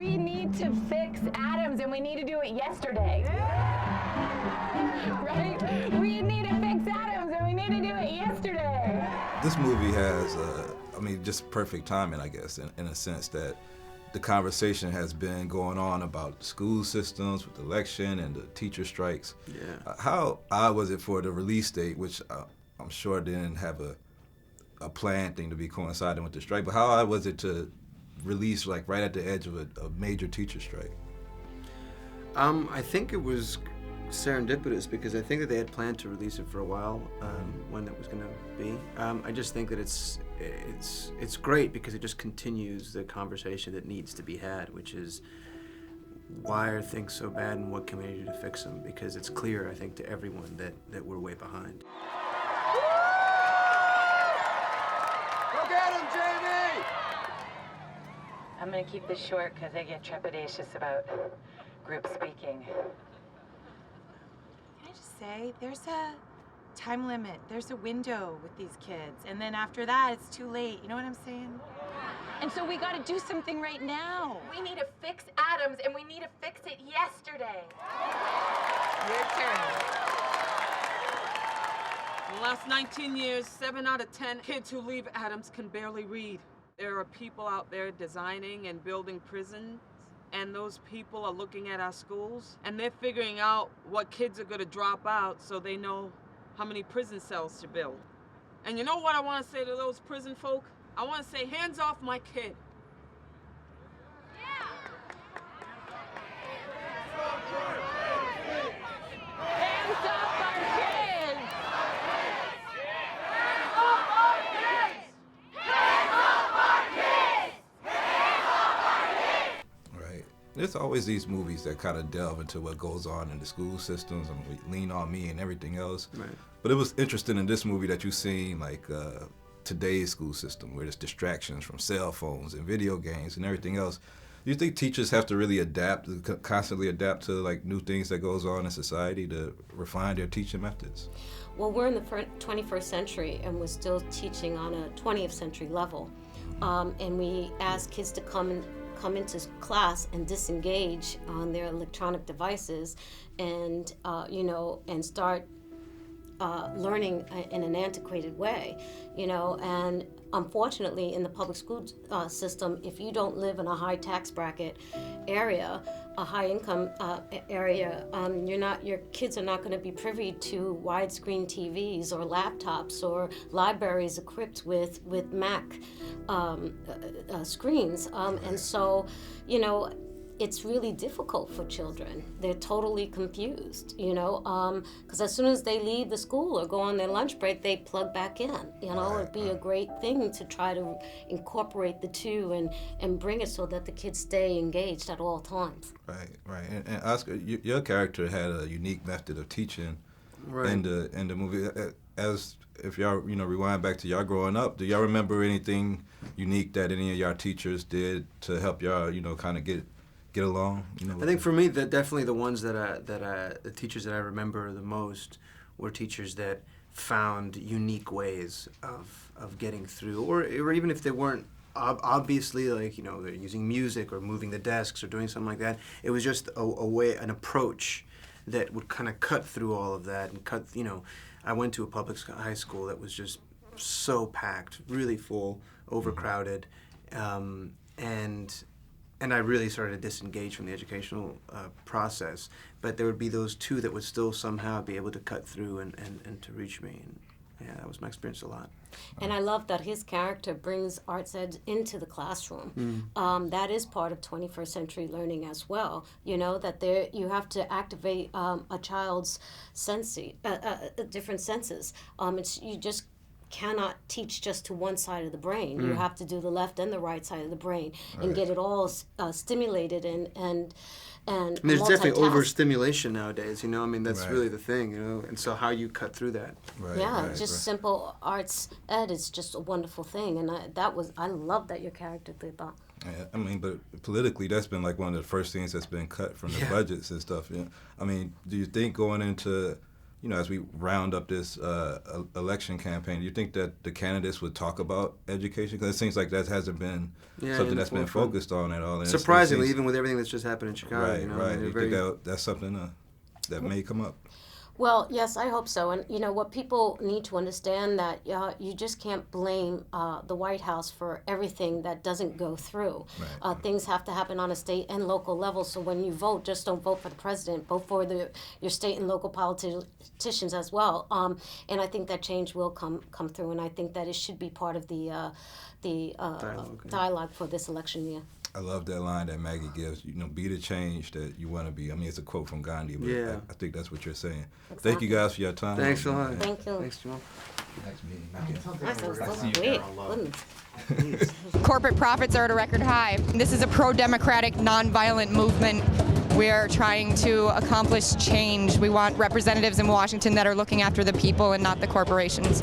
We need to fix atoms, and we need to do it yesterday. Right? We need to fix atoms, and we need to do it yesterday. This movie has, just perfect timing, I guess, in a sense that the conversation has been going on about school systems with the election and the teacher strikes. Yeah. How odd was it for the release date, which I'm sure didn't have a planned thing to be coinciding with the strike, but how odd was it to release like right at the edge of a major teacher strike? I think it was serendipitous because I think that they had planned to release it for a while, when it was going to be. I just think that it's great because it just continues the conversation that needs to be had, which is why are things so bad and what can we do to fix them? Because it's clear, I think, to everyone that we're way behind. Go get him, Jamie! I'm gonna keep this short because I get trepidatious about group speaking. Can I just say, there's a time limit, there's a window with these kids, and then after that, it's too late. You know what I'm saying? And so we gotta do something right now. We need to fix atoms, and we need to fix it yesterday. Your turn. In the last 19 years, 7 out of 10 kids who leave Adams can barely read. There are people out there designing and building prisons, and those people are looking at our schools, and they're figuring out what kids are gonna drop out so they know how many prison cells to build. And you know what I wanna say to those prison folk? I wanna say, hands off my kid. Hands up our kids! Right. There's always these movies that kind of delve into what goes on in the school systems and we Lean on Me and everything else. Right. But it was interesting in this movie that you've seen like today's school system where there's distractions from cell phones and video games and everything else. Do you think teachers have to really constantly adapt to like new things that goes on in society to refine their teaching methods? Well, we're in the 21st century and we're still teaching on a 20th century level. And we ask kids to come into class and disengage on their electronic devices and, and start learning in an antiquated way, and unfortunately in the public school system, if you don't live in a high tax bracket area, a high income area, your kids are not going to be privy to widescreen TVs or laptops or libraries equipped with Mac screens, and so, it's really difficult for children. They're totally confused, because as soon as they leave the school or go on their lunch break, they plug back in. It'd be a great thing to try to incorporate the two and bring it so that the kids stay engaged at all times. Right. And Oscar, your character had a unique method of teaching in the movie. As if y'all, rewind back to y'all growing up, do y'all remember anything unique that any of y'all teachers did to help y'all, kind of get along? I think for me, that definitely the ones the teachers that I remember the most were teachers that found unique ways of getting through, or even if they weren't obviously like they're using music or moving the desks or doing something like that. It was just a way, an approach that would kind of cut through all of that and cut. I went to a public high school that was just so packed, really full, overcrowded, and I really started to disengage from the educational process. But there would be those two that would still somehow be able to cut through and to reach me. And yeah, that was my experience a lot. And I love that his character brings arts ed into the classroom. That is part of 21st century learning as well. That you have to activate a child's different senses. You just cannot teach just to one side of the brain. You have to do the left and the right side of the brain and get it all stimulated and there's definitely overstimulation nowadays. That's really the thing. And so how you cut through that? Simple arts ed is just a wonderful thing, and I love that your character did that. Yeah, but politically, that's been like one of the first things that's been cut from the budgets and stuff. Do you think going into as we round up this election campaign, do you think that the candidates would talk about education? Because it seems like that hasn't been something that's been focused on at all. And surprisingly, even with everything that's just happened in Chicago. Right, right. Do you think that's something that may come up? Well, yes, I hope so. And, what people need to understand that you just can't blame the White House for everything that doesn't go through. Right. Things have to happen on a state and local level. So when you vote, just don't vote for the president. Vote for your state and local politicians as well. And I think that change will come through. And I think that it should be part of the dialogue for this election year. I love that line that Maggie gives, be the change that you want to be. I mean, it's a quote from Gandhi, but I think that's what you're saying. Exactly. Thank you guys for your time. Thanks a lot. Thank you. Thanks, Jamal. Next meeting. Corporate profits are at a record high. This is a pro-democratic, nonviolent movement. We are trying to accomplish change. We want representatives in Washington that are looking after the people and not the corporations.